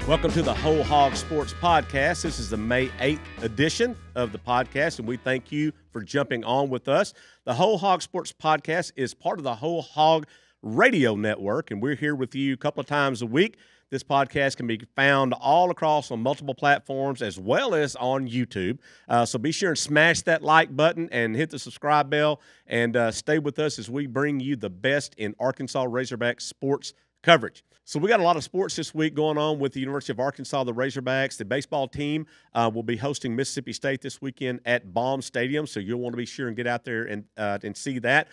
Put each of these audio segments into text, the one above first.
Welcome to the Whole Hog Sports Podcast. This is the May 8th edition of the podcast, and we thank you for jumping on with us. The Whole Hog Sports Podcast is part of the Whole Hog Radio Network, and we're here with you a couple of times a week. This podcast can be found all across on multiple platforms as well as on YouTube. So be sure and smash that like button and hit the subscribe bell and stay with us as we bring you the best in Arkansas Razorback sports coverage. So we got a lot of sports this week going on with the University of Arkansas, the Razorbacks. The baseball team will be hosting Mississippi State this weekend at Baum Stadium, so you'll want to be sure and get out there and see that.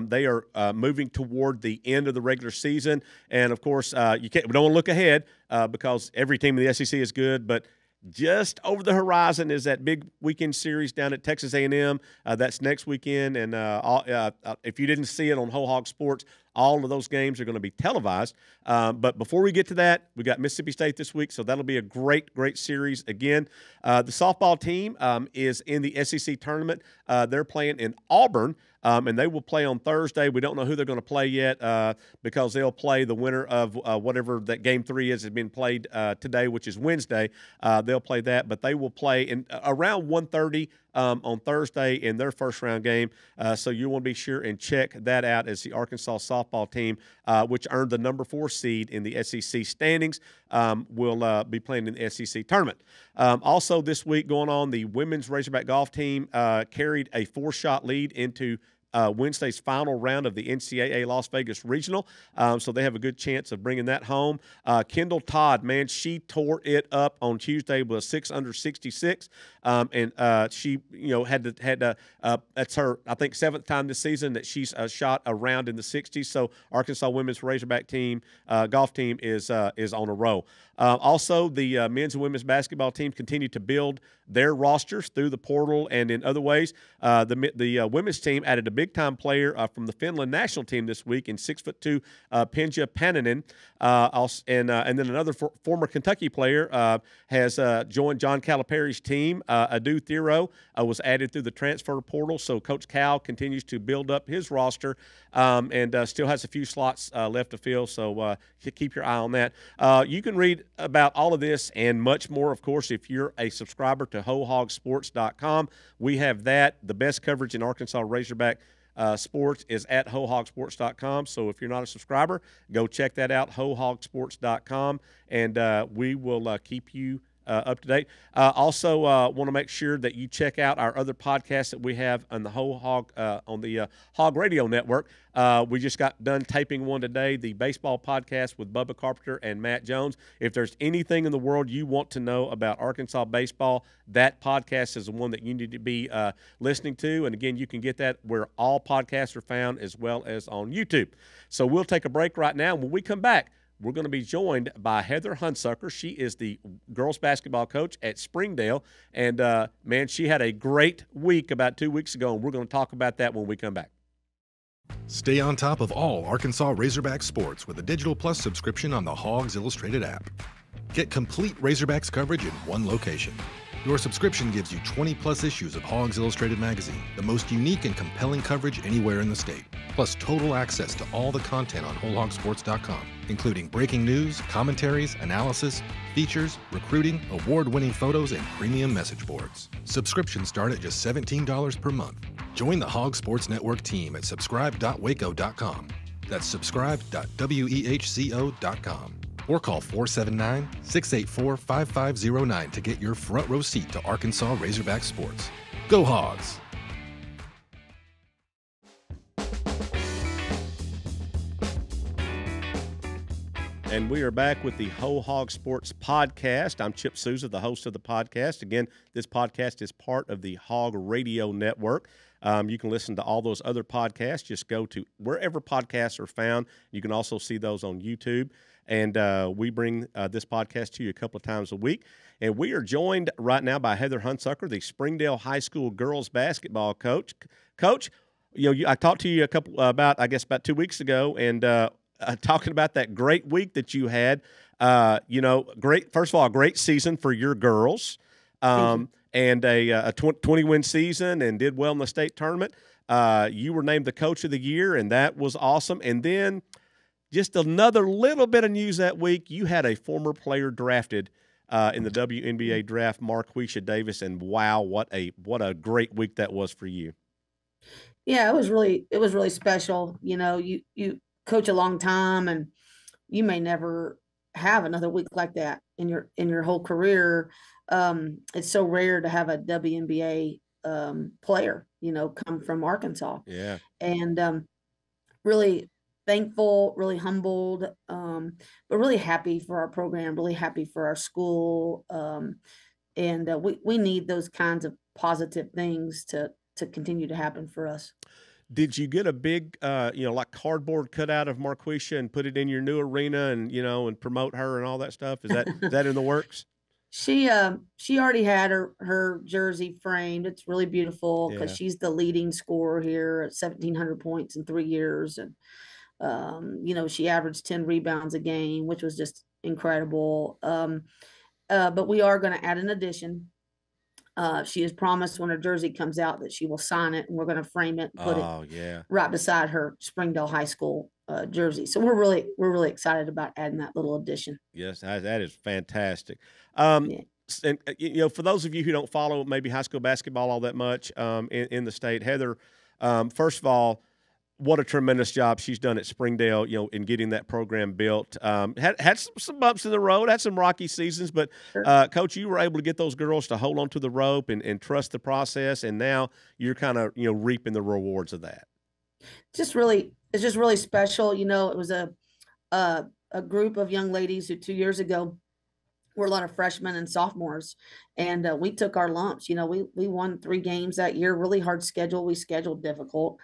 They are moving toward the end of the regular season, and of course, we don't want to look ahead because every team in the SEC is good, but just over the horizon is that big weekend series down at Texas A&M. That's next weekend, and if you didn't see it on Whole Hog Sports, all of those games are going to be televised. But before we get to that, we got Mississippi State this week, so that'll be a great series again. The softball team is in the SEC tournament. They're playing in Auburn, and they will play on Thursday. We don't know who they're going to play yet because they'll play the winner of whatever that Game 3 is being played today, which is Wednesday. They'll play that, but they will play in around 1:30 on Thursday in their first-round game. So you want to be sure and check that out as the Arkansas softball team, which earned the number 4 seed in the SEC standings, will be playing in the SEC tournament. Also this week going on, the women's Razorback golf team carried a 4-shot lead into Wednesday's final round of the NCAA Las Vegas Regional, so they have a good chance of bringing that home. Kendall Todd, man, she tore it up on Tuesday with a 6 under 66, and she, had to. That's her, I think, 7th time this season that she's shot around in the 60s. So Arkansas women's Razorback team, golf team is on a roll. Also, the men's and women's basketball teams continue to build their rosters through the portal and in other ways. The women's team added a big-time player from the Finland national team this week in 6'2" Pinja Pannanen, and then another former Kentucky player has joined John Calipari's team. Adu Thero was added through the transfer portal, so Coach Cal continues to build up his roster and still has a few slots left to fill, so keep your eye on that. You can read about all of this and much more, of course, if you're a subscriber to WholeHogSports.com. We have that. The best coverage in Arkansas Razorback sports is at WholeHogSports.com. So if you're not a subscriber, go check that out, WholeHogSports.com, and we will keep you up to date. Also, want to make sure that you check out our other podcasts that we have on the Whole Hog on the Hog Radio Network. We just got done taping one today, the baseball podcast with Bubba Carpenter and Matt Jones. If there's anything in the world you want to know about Arkansas baseball, that podcast is the one that you need to be listening to. And again, you can get that where all podcasts are found as well as on YouTube. So we'll take a break right now. When we come back, we're going to be joined by Heather Hunsucker. She is the girls basketball coach at Springdale. And, man, she had a great week about 2 weeks ago, and we're going to talk about that when we come back. Stay on top of all Arkansas Razorback sports with a Digital Plus subscription on the Hogs Illustrated app. Get complete Razorbacks coverage in one location. Your subscription gives you 20-plus issues of Hogs Illustrated magazine, the most unique and compelling coverage anywhere in the state, plus total access to all the content on WholeHogSports.com, including breaking news, commentaries, analysis, features, recruiting, award-winning photos, and premium message boards. Subscriptions start at just $17 per month. Join the Hog Sports Network team at subscribe.waco.com. That's subscribe.wehco.com. Or call 479-684-5509 to get your front row seat to Arkansas Razorback sports. Go Hogs! And we are back with the Whole Hog Sports Podcast. I'm Chip Souza, the host of the podcast. Again, this podcast is part of the Hog Radio Network. You can listen to all those other podcasts. Just go to wherever podcasts are found. You can also see those on YouTube. And we bring this podcast to you a couple of times a week. And we are joined right now by Heather Hunsucker, the Springdale High School girls basketball coach. Coach, I talked to you about 2 weeks ago, and talking about that great week that you had. Great. First of all, a great season for your girls, and a 20-win season, and did well in the state tournament. You were named the coach of the year, and that was awesome. And then just another little bit of news that week. You had a former player drafted in the WNBA Draft, Marquesha Davis, and wow, what a great week that was for you. Yeah, it was really special. You know, you coach a long time, and you may never have another week like that in your whole career. It's so rare to have a WNBA player, come from Arkansas. Yeah. And really thankful, really humbled, but really happy for our program, really happy for our school. And we need those kinds of positive things to continue to happen for us. Did you get a big, like cardboard cutout of Marquesha and put it in your new arena and promote her and all that stuff? Is that in the works? She already had her jersey framed. It's really beautiful because she's the leading scorer here at 1,700 points in 3 years. And, she averaged 10 rebounds a game, which was just incredible. But we are going to add an addition. She has promised when her jersey comes out that she will sign it, and we're going to frame it and put it right beside her Springdale High School jersey. So we're really excited about adding that little addition. Yes, that is fantastic. And for those of you who don't follow maybe high school basketball all that much in the state, Heather, first of all, what a tremendous job she's done at Springdale, in getting that program built. Had some bumps in the road, had some rocky seasons, but Coach, you were able to get those girls to hold on to the rope and trust the process, and now you're kind of reaping the rewards of that. It's just really special. It was a group of young ladies who 2 years ago were a lot of freshmen and sophomores, and we took our lumps. We won 3 games that year, really hard schedule. We scheduled difficult.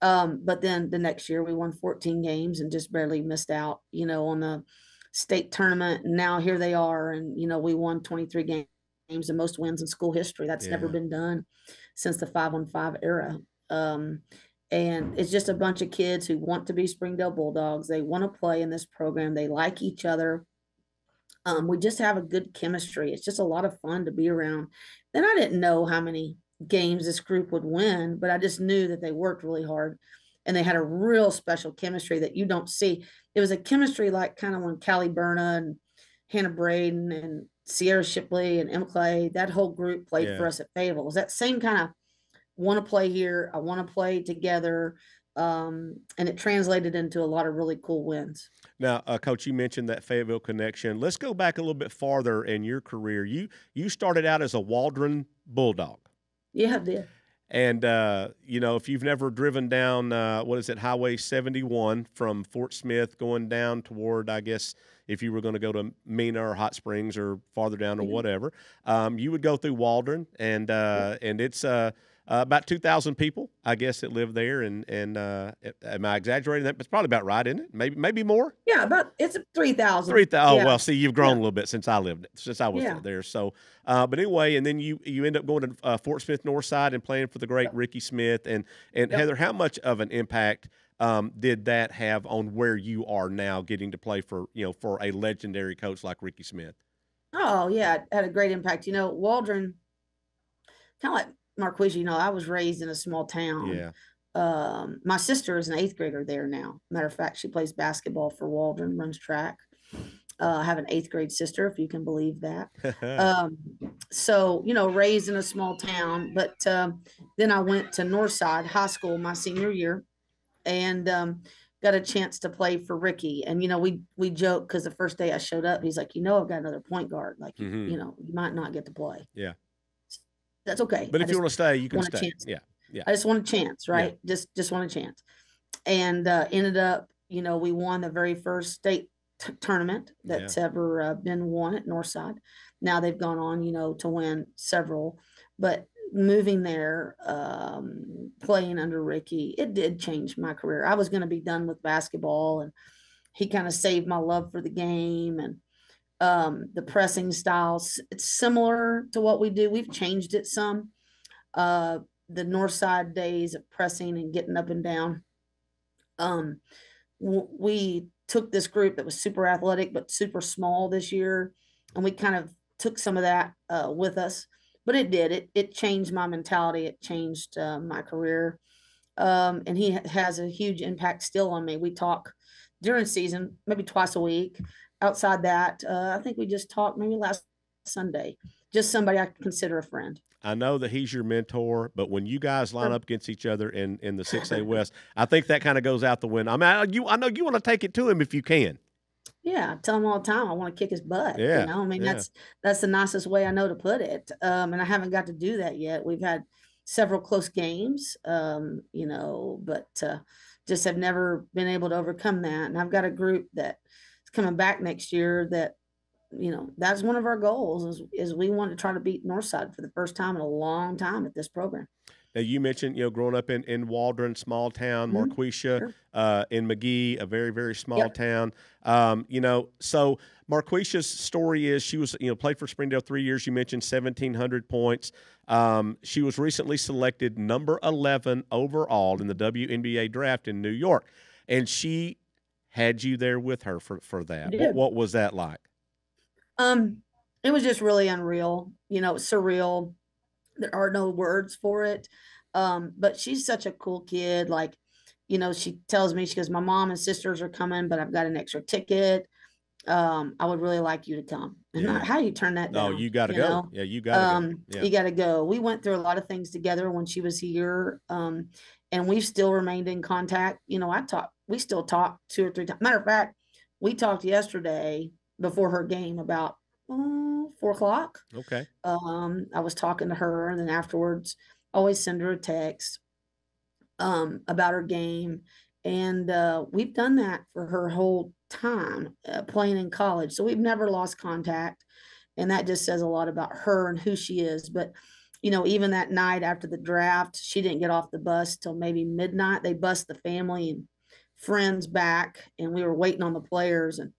But then the next year we won 14 games and just barely missed out, on the state tournament. And now here they are. And, we won 23 games, the most wins in school history. That's never been done since the 5-on-5 era. And it's just a bunch of kids who want to be Springdale Bulldogs. They want to play in this program. They like each other. We just have a good chemistry. It's just a lot of fun to be around. Then I didn't know how many games this group would win, but I just knew that they worked really hard, and they had a real special chemistry that you don't see. It was a chemistry like kind of when Callie Berna and Hannah Braden and Sierra Shipley and Emma Clay, that whole group played for us at Fayetteville. It was that same kind of want to play here, I want to play together, and it translated into a lot of really cool wins. Now, Coach, you mentioned that Fayetteville connection. Let's go back a little bit farther in your career. You started out as a Waldron Bulldog. Yeah, I did. And, if you've never driven down, Highway 71 from Fort Smith going down toward, I guess, if you were going to go to Mena or Hot Springs or farther down or whatever, you would go through Waldron, and it's about 2,000 people, I guess, that live there. And am I exaggerating that? It's probably about right, isn't it? Maybe more. Yeah, it's 3,000. 3,000. Oh, well, see, you've grown a little bit since I was there. So, but anyway, and then you end up going to Fort Smith Northside and playing for the great Ricky Smith. And Heather, how much of an impact did that have on where you are now, getting to play for a legendary coach like Ricky Smith? Oh yeah, it had a great impact. Waldron, kind of like Marquesha, I was raised in a small town. Yeah. My sister is an 8th grader there now. Matter of fact, she plays basketball for Waldron, runs track. I have an 8th grade sister, if you can believe that. So, raised in a small town, but then I went to Northside High School my senior year, and got a chance to play for Ricky. And, we joke because the first day I showed up, he's like, I've got another point guard. Like, you might not get to play. Yeah. That's okay. But if you want to stay, you can stay. Yeah. I just want a chance, right? Yeah. Just want a chance. And ended up, we won the very first state tournament that's ever been won at Northside. Now they've gone on, to win several. But moving there, playing under Ricky, it did change my career. I was going to be done with basketball, and he kind of saved my love for the game. And the pressing styles, it's similar to what we do. We've changed it some. The Northside days of pressing and getting up and down. We took this group that was super athletic but super small this year, and we kind of took some of that with us. But it did. It changed my mentality. It changed my career. And he has a huge impact still on me. We talk during season, maybe twice a week. Outside that, I think we just talked maybe last Sunday. Just somebody I consider a friend. I know that he's your mentor, but when you guys line Sure. up against each other in the 6A West, I think that kind of goes out the window. I mean, I know you want to take it to him if you can. Yeah, I tell him all the time I want to kick his butt. Yeah, I mean, yeah. that's the nicest way I know to put it. And I haven't got to do that yet. We've had several close games, but just have never been able to overcome that. And I've got a group that is coming back next year that, that's one of our goals is we want to try to beat Northside for the first time in a long time at this program. Now, you mentioned, growing up in Waldron, small town, Mhm. Marquesha, Sure. in McGee, a very, very small Yep. town. So Marquesha's story is she was, played for Springdale 3 years. You mentioned 1,700 points. She was recently selected number 11 overall in the WNBA Draft in New York, and she had you there with her for that. did. What was that like? It was just really unreal, surreal. There are no words for it. But she's such a cool kid. Like, she tells me, she goes, my mom and sisters are coming, but I've got an extra ticket. I would really like you to come. And Yeah. how do you turn that No, down? you got to go. know? Yeah, you got to go. Yeah. You got to go. We went through a lot of things together when she was here. And we've still remained in contact. We still talk 2 or 3 times. Matter of fact, we talked yesterday before her game about 4 o'clock. Okay. I was talking to her, and then afterwards, always send her a text about her game, and we've done that for her whole time playing in college. So we've never lost contact, and that just says a lot about her and who she is. But even that night after the draft, she didn't get off the bus till maybe midnight. They bussed the family and friends back, and we were waiting on the players, and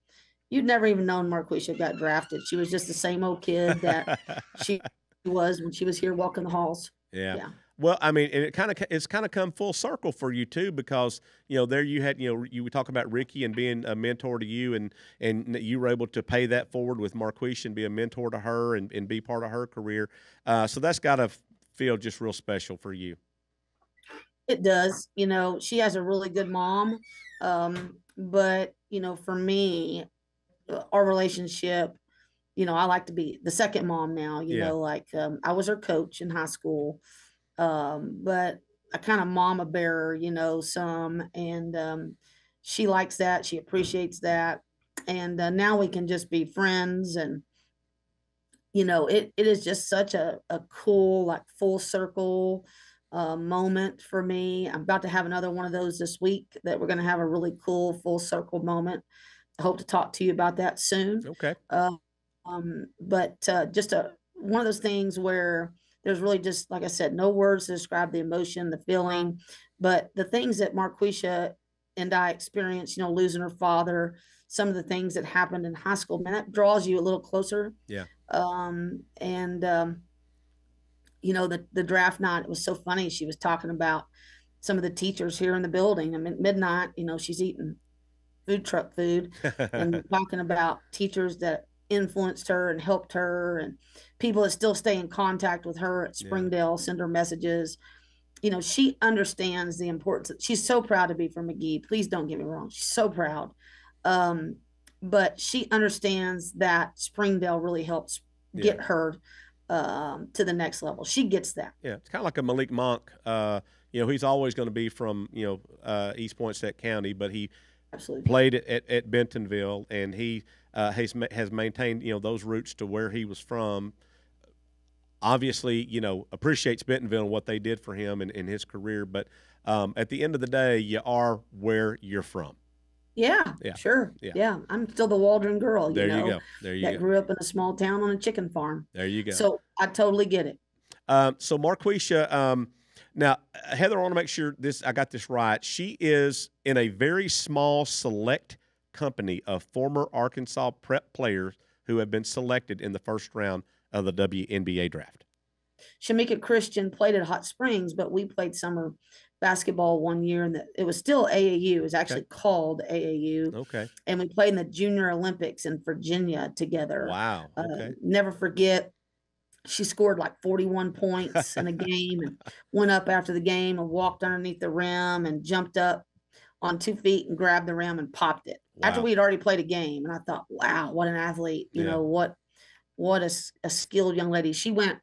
you'd never even known Marquesha got drafted. She was just the same old kid that she was when she was here walking the halls. Yeah. Yeah. Well, I mean, and it's kind of come full circle for you too, because there you had you talk about Ricky and being a mentor to you, and you were able to pay that forward with Marquesha and be a mentor to her and be part of her career. So that's got to feel just real special for you. It does. She has a really good mom, but for me, our relationship, I like to be the second mom now. I was her coach in high school. But I kind of mama bear her, some, and she likes that. She appreciates that. And now we can just be friends. And, it is just such a cool, like full circle moment for me. I'm about to have another one of those this week that we're going to have a really cool full circle moment. I hope to talk to you about that soon. Okay. But just one of those things where there's really just, like I said, no words to describe the emotion, the feeling, but the things that Marquesha and I experienced, losing her father, some of the things that happened in high school, man, that draws you a little closer. Yeah. The draft night, it was so funny. She was talking about some of the teachers here in the building. I mean, midnight, she's eating food truck food and talking about teachers that influenced her and helped her, and people that still stay in contact with her at Springdale, send her messages. She understands the importance. She's so proud to be from McGee. Please don't get me wrong. She's so proud. But she understands that Springdale really helps get her to the next level. She gets that. Yeah. It's kind of like a Malik Monk. He's always going to be from, East Poinsett County, but he Absolutely played at Bentonville, and he has maintained those roots to where he was from. Obviously, appreciates Bentonville and what they did for him in his career, but at the end of the day, you are where you're from. Yeah, sure. Yeah, I'm still the Waldron girl. There you go. There you go. That grew up in a small town on a chicken farm. There you go. So I totally get it. So Marquesha, now Heather, I want to make sure I got this right. She is in a very small select company of former Arkansas prep players who have been selected in the first round of the WNBA draft. Shamika Christian played at Hot Springs, but we played summer basketball one year, and it was still AAU. It was actually called AAU. Okay. And we played in the Junior Olympics in Virginia together. Wow. Okay. Never forget, she scored like 41 points in a game and went up after the game and walked underneath the rim and jumped up on 2 feet and grabbed the rim and popped it after Wow. we had already played a game. And I thought, wow, what an athlete, you know, what a skilled young lady. She went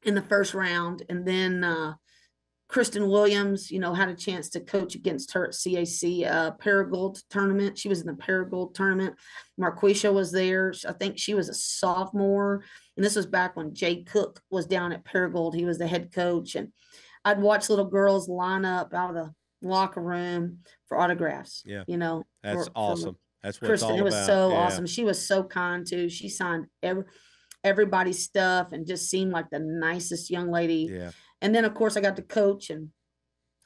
in the first round, and then Kristen Williams, you know, had a chance to coach against her at CAC Paragould tournament. She was in the Paragould tournament. Marquesha was there. I think she was a sophomore. And this was back when Jay Cook was down at Paragould. He was the head coach. And I'd watch little girls line up out of the locker room for autographs. Yeah. You know, That's awesome. That's what Kristen. it's all It was about. so Yeah. awesome. She was so kind too. She signed everybody's stuff and just seemed like the nicest young lady. Yeah. And then, of course, I got to coach and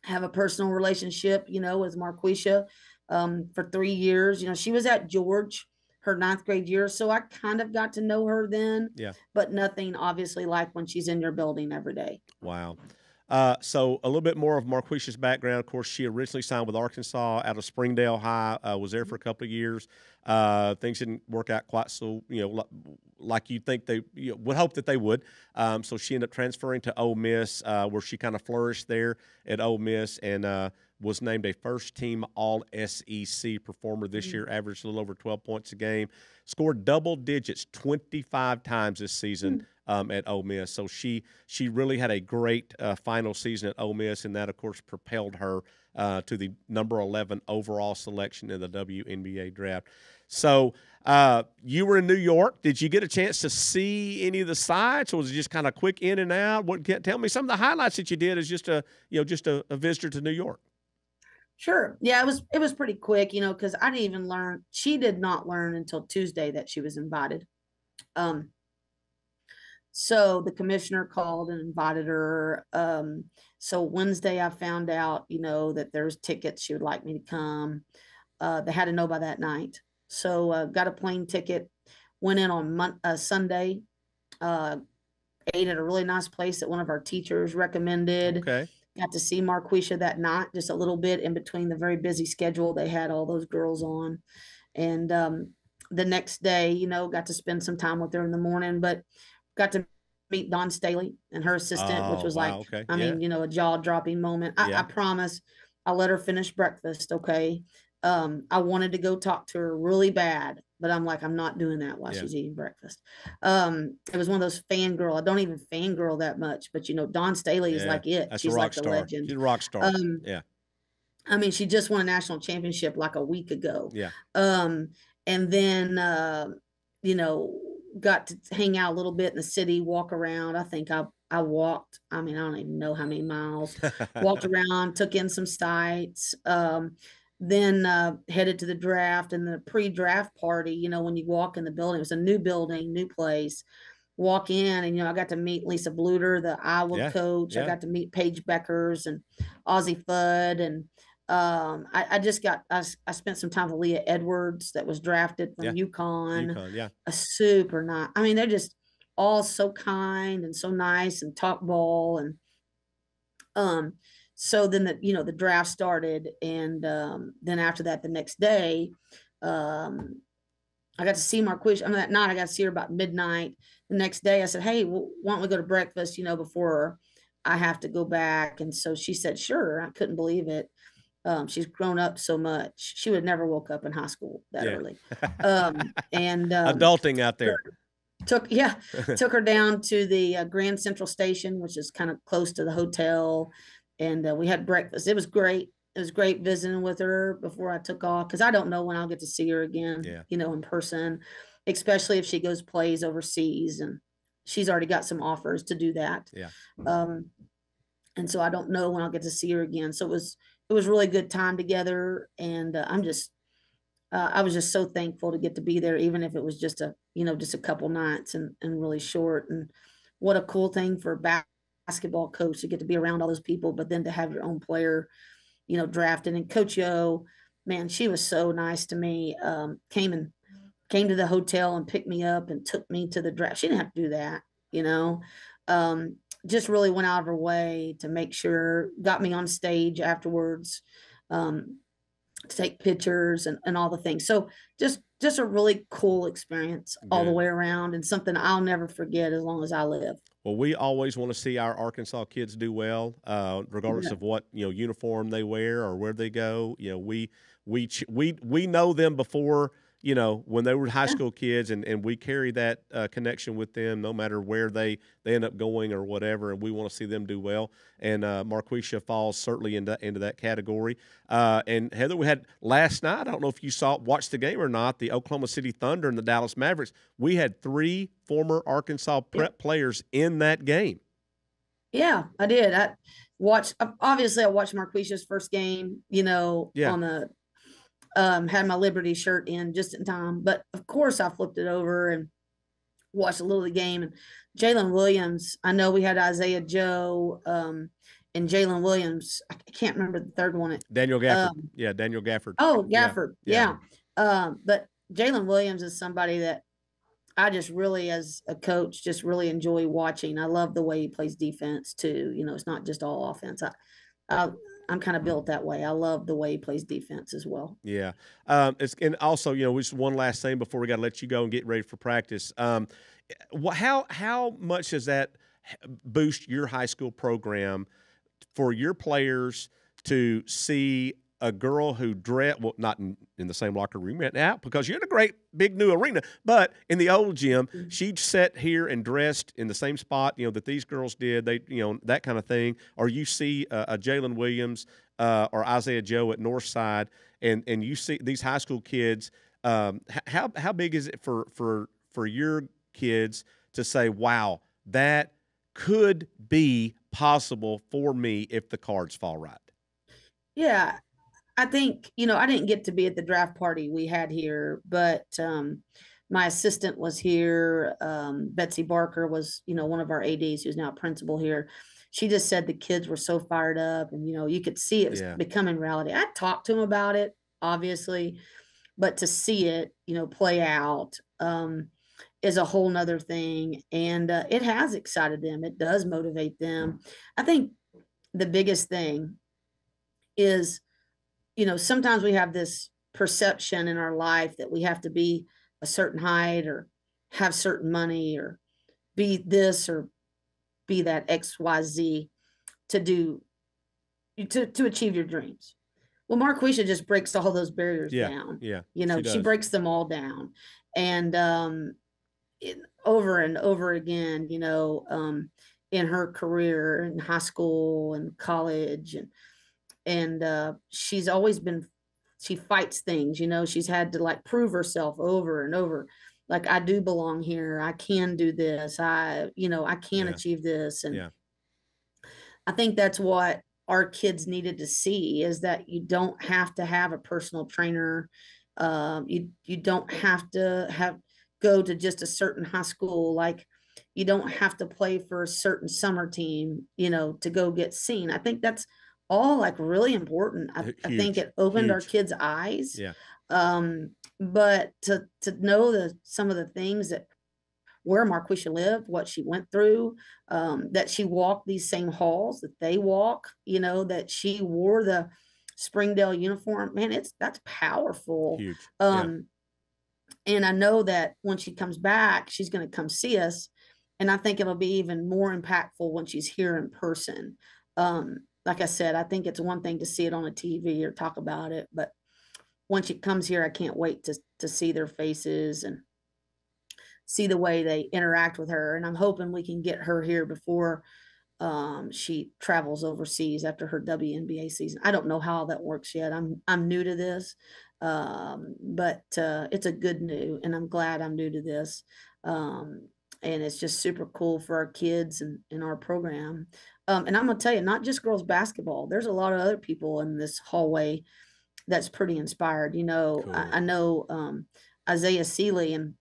have a personal relationship, you know, with Marquesha for 3 years. You know, she was at George her 9th grade year, so I kind of got to know her then. Yeah. But nothing obviously like when she's in your building every day. Wow. So a little bit more of Marquesha's background. Of course, she originally signed with Arkansas out of Springdale High, was there for a couple of years. Things didn't work out quite so, you know, like you'd think they would hope that they would. So she ended up transferring to Ole Miss, where she kind of flourished there at Ole Miss and was named a first-team All-SEC performer this year, averaged a little over 12 points a game, scored double digits 25 times this season at Ole Miss. So she really had a great final season at Ole Miss, and that, of course, propelled her to the number 11 overall selection in the WNBA Draft. So you were in New York. Did you get a chance to see any of the sites, or was it just kind of quick in and out? Tell me some of the highlights that you did as just a visitor to New York. Sure. Yeah, it was pretty quick, you know, because I didn't even learn. She did not learn until Tuesday that she was invited. So the commissioner called and invited her. So Wednesday I found out, you know, that there's tickets. She would like me to come. They had to know by that night. So got a plane ticket, went in on Sunday, ate at a really nice place that one of our teachers recommended. Okay. Got to see Marquesha that night, just a little bit in between the very busy schedule they had all those girls on. And the next day, you know, got to spend some time with her in the morning, but got to meet Dawn Staley and her assistant, which was I mean, you know, a jaw-dropping moment. I promise I let her finish breakfast, okay? I wanted to go talk to her really bad, but I'm like, I'm not doing that while she's eating breakfast. It was one of those fangirl. I don't even fangirl that much, but you know, Dawn Staley is like it. That's She's a rock like star. the legend. She's a rock star. Yeah. I mean, she just won a national championship like a week ago. Yeah. And then, you know, got to hang out a little bit in the city, walk around. I think I walked, I mean, I don't even know how many miles, walked around, took in some sights, then headed to the draft and the pre-draft party. You know, when you walk in the building, it was a new building, new place. Walk in, and you know, I got to meet Lisa Bluter, the Iowa coach. I got to meet Paige Beckers and Ozzie Fudd, and I spent some time with Leah Edwards, that was drafted from UConn. A super nice. I mean, they're just all so kind and so nice and talk ball. And so then the draft started, and then after that, the next day, I got to see Marquesha. I mean, that night I got to see her about midnight. The next day I said, hey, well, why don't we go to breakfast, you know, before I have to go back? And so she said, sure. I couldn't believe it. She's grown up so much. She would never woke up in high school that early. And adulting out there. Took her down to the Grand Central Station, which is kind of close to the hotel. And we had breakfast. It was great. It was great visiting with her before I took off, because I don't know when I'll get to see her again, you know, in person, especially if she goes plays overseas, and she's already got some offers to do that. Yeah. And so I don't know when I'll get to see her again. So it was really good time together, and I was just so thankful to get to be there, even if it was just a couple nights and really short. And what a cool thing for a basketball coach to get to be around all those people, but then to have your own player, you know, drafted. And Coach Yo, man, she was so nice to me. Came to the hotel and picked me up and took me to the draft. She didn't have to do that, you know. Just really went out of her way to make sure, got me on stage afterwards. to take pictures and all the things. So just a really cool experience all the Good. way around, and something I'll never forget as long as I live. Well, we always want to see our Arkansas kids do well, regardless Yeah. of what uniform they wear or where they go. We know them before when they were high Yeah. school kids, and we carry that connection with them no matter where they end up going or whatever. And we want to see them do well. And Marquesha falls certainly into that category. And Heather, we had last night. I don't know if you watched the game or not. The Oklahoma City Thunder and the Dallas Mavericks. We had 3 former Arkansas prep players in that game. Yeah, I did. I watched Marquesha's first game, on the had my Liberty shirt in just in time. But of course I flipped it over and watched a little of the game. And Jalen Williams, I know we had Isaiah Joe, and Jalen Williams. I can't remember the third one. Daniel Gafford. Daniel Gafford. Oh, Gafford. Yeah. But Jalen Williams is somebody that I just really, as a coach, just really enjoy watching. I love the way he plays defense too. It's not just all offense. I'm kind of built that way. I love the way he plays defense as well. Yeah. And also, just one last thing before we got to let you go and get ready for practice. How much does that boost your high school program for your players to see a girl who not in the same locker room right now, because you're in a great big new arena, but in the old gym, she sat here and dressed in the same spot, that these girls did, that kind of thing. Or you see a Jalen Williams or Isaiah Joe at Northside, and you see these high school kids. How big is it for your kids to say, wow, that could be possible for me if the cards fall right? Yeah. I think, I didn't get to be at the draft party we had here, but my assistant was here. Betsy Barker was, one of our ADs who's now principal here. She just said the kids were so fired up, and, you could see it was becoming reality. I talked to them about it, obviously, but to see it, play out is a whole nother thing. And it has excited them. It does motivate them. I think the biggest thing is, sometimes we have this perception in our life that we have to be a certain height or have certain money or be this or be that XYZ to achieve your dreams. Well, Marquesha just breaks all those barriers down. Yeah. She breaks them all down. And over and over again, in her career in high school and college, and she's always she fights things, she's had to like prove herself over and over. Like, I do belong here. I can do this. I can achieve this. And I think that's what our kids needed to see, is that you don't have to have a personal trainer. You don't have to go to just a certain high school. Like, you don't have to play for a certain summer team, to go get seen. I think that's all like really important. I think it opened our kids' eyes. Yeah. But to know some of the things that where Marquesha lived, what she went through, that she walked these same halls that they walk, that she wore the Springdale uniform, man, that's powerful. Huge. And I know that when she comes back, she's going to come see us. And I think it'll be even more impactful when she's here in person. Like I said, I think it's one thing to see it on a TV or talk about it, but when she comes here, I can't wait to see their faces and see the way they interact with her. And I'm hoping we can get her here before she travels overseas after her WNBA season. I don't know how that works yet. I'm new to this, but it's a good new, and I'm glad I'm new to this. And it's just super cool for our kids and in our program. And I'm going to tell you, not just girls basketball. There's a lot of other people in this hallway that's pretty inspired. Cool. I know Isaiah Seeley and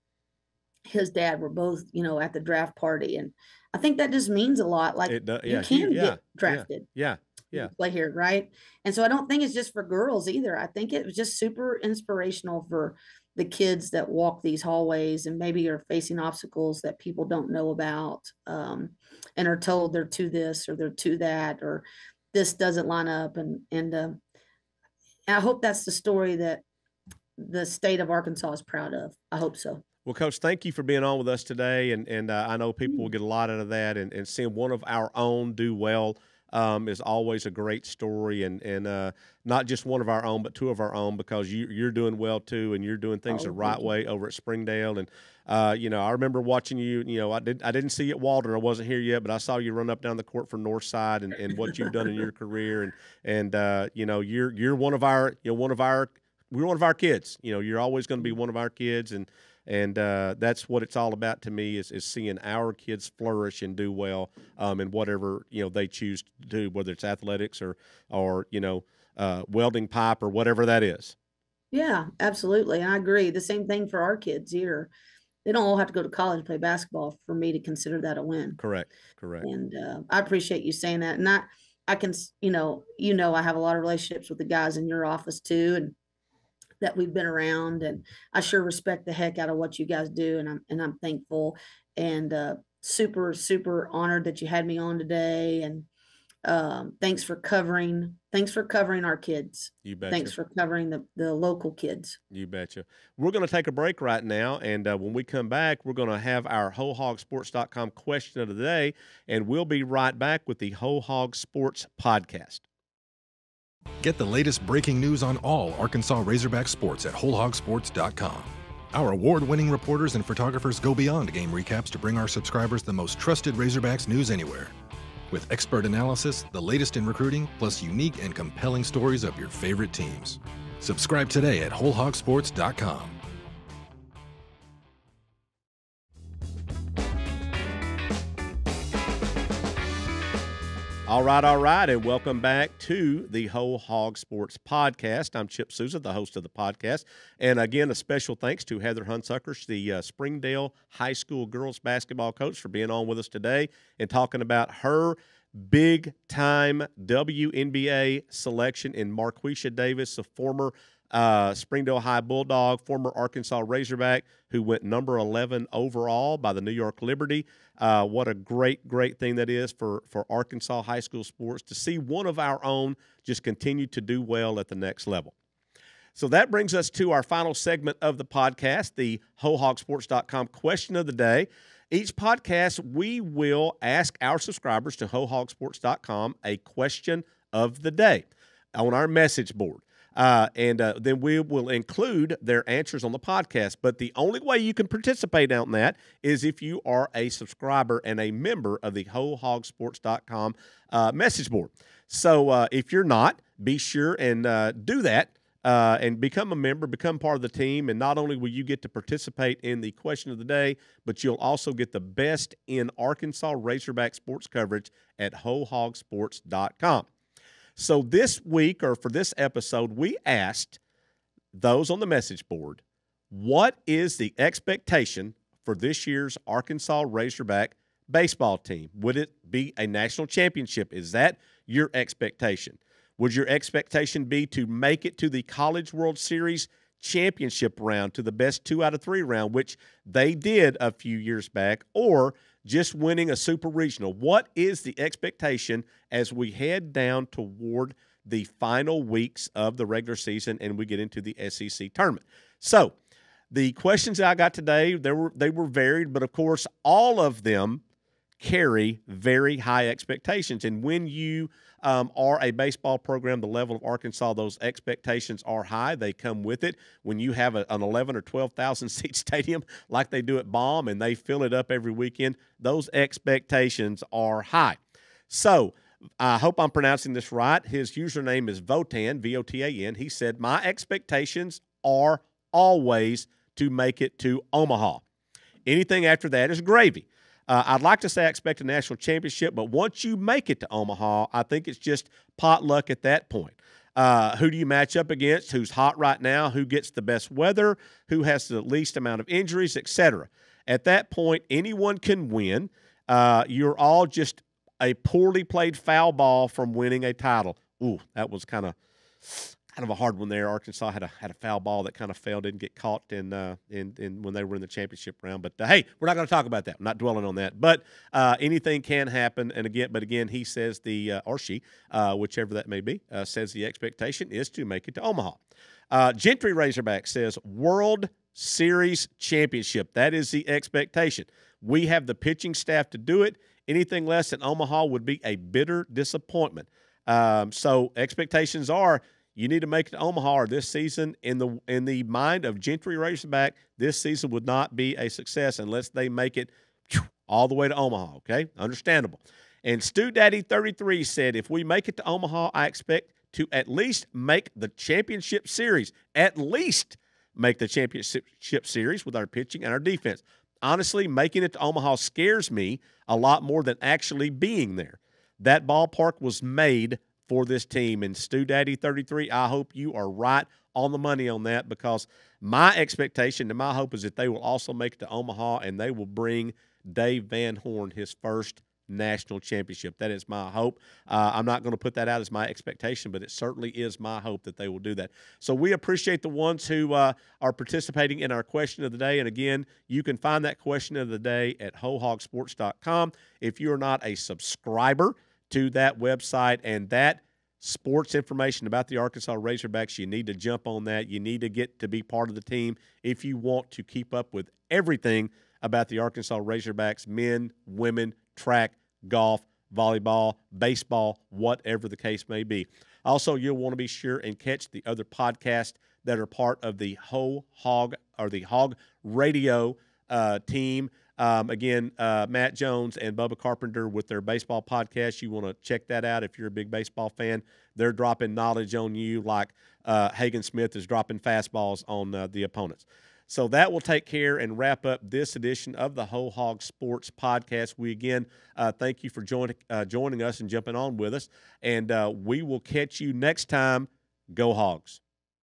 his dad were both, at the draft party. And I think that just means a lot. Like, you can get drafted. Yeah. Play here, right? And so I don't think it's just for girls either. I think it was just super inspirational for the kids that walk these hallways and maybe are facing obstacles that people don't know about, and are told they're to this or they're to that, or this doesn't line up. And I hope that's the story that the state of Arkansas is proud of. I hope so. Well, Coach, thank you for being on with us today, and I know people will get a lot out of that, and seeing one of our own do well is always a great story, and not just one of our own, but two of our own, because you're doing well too, and you're doing things the right way over at Springdale. And I remember watching you. I didn't see you at Walden. I wasn't here yet, but I saw you run up down the court for Northside, and what you've done in your career, and you're one of our we're one of our kids. You're always going to be one of our kids, and that's what it's all about to me, is seeing our kids flourish and do well in whatever they choose to do, whether it's athletics or welding pipe or whatever that is. Yeah, absolutely. I agree. The same thing for our kids here. They don't all have to go to college and play basketball for me to consider that a win. Correct. And I appreciate you saying that. And I can, I have a lot of relationships with the guys in your office too, and that we've been around, and I sure respect the heck out of what you guys do. And I'm thankful and super, super honored that you had me on today. And thanks for covering our kids. You betcha. Thanks for covering the local kids. You betcha. We're going to take a break right now, and when we come back, we're going to have our WholeHogSports.com question of the day, and we'll be right back with the Whole Hog Sports Podcast. Get the latest breaking news on all Arkansas Razorback sports at WholeHogSports.com. Our award-winning reporters and photographers go beyond game recaps to bring our subscribers the most trusted Razorbacks news anywhere. With expert analysis, the latest in recruiting, plus unique and compelling stories of your favorite teams. Subscribe today at WholeHogSports.com. All right, and welcome back to the Whole Hog Sports Podcast. I'm Chip Souza, the host of the podcast. And again, a special thanks to Heather Hunsucker, the Springdale High School girls basketball coach, for being on with us today and talking about her big-time WNBA selection in Marquesha Davis, a former Springdale High Bulldog, former Arkansas Razorback, who went number 11 overall by the New York Liberty. What a great thing that is for Arkansas high school sports to see one of our own just continue to do well at the next level. So that brings us to our final segment of the podcast, the WholeHogSports.com question of the day. Each podcast, we will ask our subscribers to WholeHogSports.com a question of the day on our message board. And then we will include their answers on the podcast. But the only way you can participate on that is if you are a subscriber and a member of the WholeHogSports.com message board. So if you're not, be sure and do that and become a member, become part of the team. And not only will you get to participate in the question of the day, but you'll also get the best in Arkansas Razorback sports coverage at WholeHogSports.com. So this week, or for this episode, we asked those on the message board, what is the expectation for this year's Arkansas Razorback baseball team? Would it be a national championship? Is that your expectation? Would your expectation be to make it to the College World Series championship round, to the best 2 out of 3 round, which they did a few years back, or just winning a super regional? What is the expectation as we head down toward the final weeks of the regular season and we get into the SEC tournament? So the questions I got today, they were varied, but of course all of them carry very high expectations. And when you are a baseball program the level of Arkansas, those expectations are high. They come with it. When you have an 11 or 12,000 seat stadium like they do at Baum and they fill it up every weekend, those expectations are high. So I hope I'm pronouncing this right. His username is Votan, V-O-T-A-N. He said, my expectations are always to make it to Omaha. Anything after that is gravy. I'd like to say I expect a national championship, but once you make it to Omaha, I think it's just potluck at that point. Who do you match up against? Who's hot right now? Who gets the best weather? Who has the least amount of injuries, etc.? At that point, anyone can win. You're all just a poorly played foul ball from winning a title. Ooh, that was kind of kind of a hard one there. Arkansas had a foul ball that kind of fell, didn't get caught in when they were in the championship round. But hey, we're not going to talk about that. I'm not dwelling on that. But anything can happen. And again, he says or she, whichever that may be, says the expectation is to make it to Omaha. Gentry Razorback says World Series championship. That is the expectation. We have the pitching staff to do it. Anything less than Omaha would be a bitter disappointment. So expectations are, you need to make it to Omaha, or this season, in the mind of Gentry Razorback, this season would not be a success unless they make it all the way to Omaha, okay? Understandable. And Stu Daddy 33 said, if we make it to Omaha, I expect to at least make the championship series. At least make the championship series with our pitching and our defense. Honestly, making it to Omaha scares me a lot more than actually being there. That ballpark was made for this team. And Stu Daddy 33, I hope you are right on the money on that, because my expectation and my hope is that they will also make it to Omaha and they will bring Dave Van Horn his first national championship. That is my hope. I'm not going to put that out as my expectation, but it certainly is my hope that they will do that. So we appreciate the ones who are participating in our question of the day. And again, you can find that question of the day at wholehogsports.com. If you're not a subscriber to that website and that sports information about the Arkansas Razorbacks, you need to jump on that. You need to get to be part of the team if you want to keep up with everything about the Arkansas Razorbacks, men, women, track, golf, volleyball, baseball, whatever the case may be. Also, you'll want to be sure and catch the other podcasts that are part of the Whole Hog or the Hog Radio team. Again, Matt Jones and Bubba Carpenter with their baseball podcast. You want to check that out if you're a big baseball fan. They're dropping knowledge on you like Hagen Smith is dropping fastballs on the opponents. So that will take care and wrap up this edition of the Whole Hog Sports Podcast. We again thank you for joining us and jumping on with us. And we will catch you next time. Go Hogs.